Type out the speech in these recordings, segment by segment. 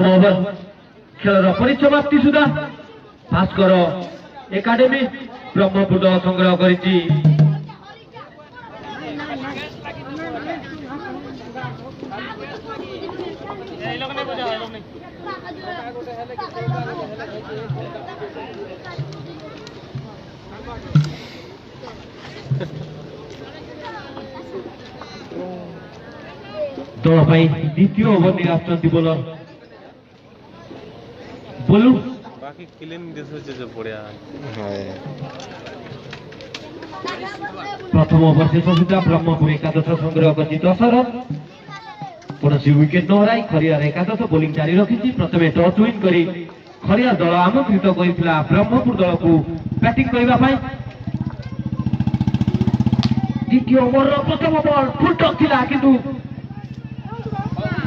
Over खेल परिसमाप्ति सुधा Bhaskar academy Brahmapur संग्रह करिछि। दल द्वितीय ओवर नहीं आसुच्चंती बोलर बोलू बाकी क्लीन दिस जो पड़िया प्रथम ओवर शेष सुधा ब्रह्मपुर एकादश संग्रह कर 10 रन कौन विकेट न हराई खरियार एकादश बोलिंग जारी रखी। प्रथम टॉस विन करी खरियार दल आमंत्रित कर ब्रह्मपुर दल को बैटिंग करने। द्वितीय ओवर प्रथम बॉल फुल टच था किंतु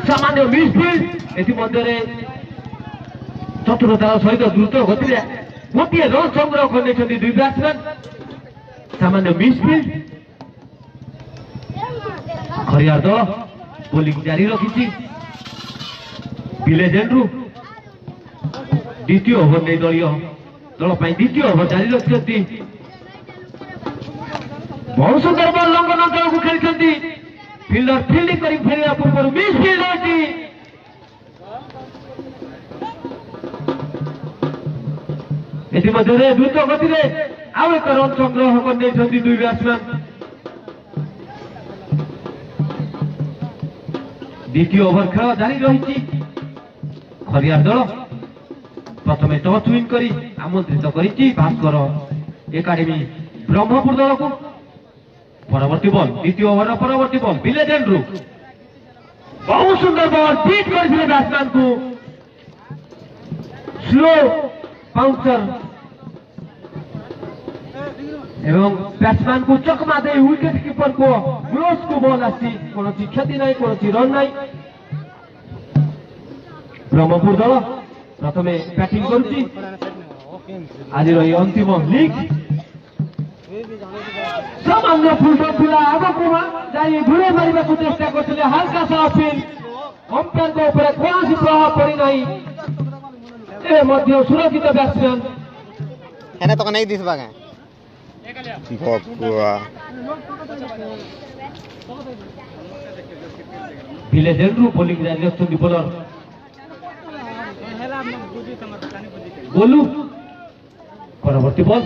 सामान्य मिसफिल्ड एमध्य चतुरतार सहित द्रुत गति गोटे रन संग्रह करने दुई बैट्समैन सामान्य मिसफिल्ड खरियार दल बोलिंग जारी रखी। विलेज एंड्रू द्वितीय ओवर नहीं दलीय दल द्वितीय ओवर जारी रखिंट बहुत सुंदर बॉल लंघन अंचल को खेली फिल्डर फिल्डिंग कर फेर पूर्व मिसफिल्ड होती द्रुत गति आउ एक रन संग्रह करने दुई बैट्समैन। द्वितीय ओवर खेल जारी रही खरियार दल प्रथम टॉस विन कर आमंत्रित कर भास्कर एकाडेमी ब्रह्मपुर दल को परवर्ती बॉल द्वितीय ओवर परवर्ती बॉल विलेज एंड्रू बहुत सुंदर बॉल बीट कर बैट्समैन को स्लो बाउंसर एवं बैट्समैन को चकमा दे विकेट कीपर को क्लोज को बॉल आसी कौन क्षति नहीं कौन रन नहीं। ब्रह्मपुर दल प्रथम बैटिंग करुच्ची आज अंतिम लीग सामान्य फुलटो पिला आग को जाई घुरे मारिबा को चेष्टा करथिले हल्का सा अपील अंपायर को ऊपर कौन प्रभाव पड़ी नहीं ए मध्य सुरक्षित बैट्समैन हेने तो नहीं दिसबा का बकुआ विलेज एंड्रू बॉलिंग जारी रखछन्ती बॉलर बोलू परवर्ती बॉल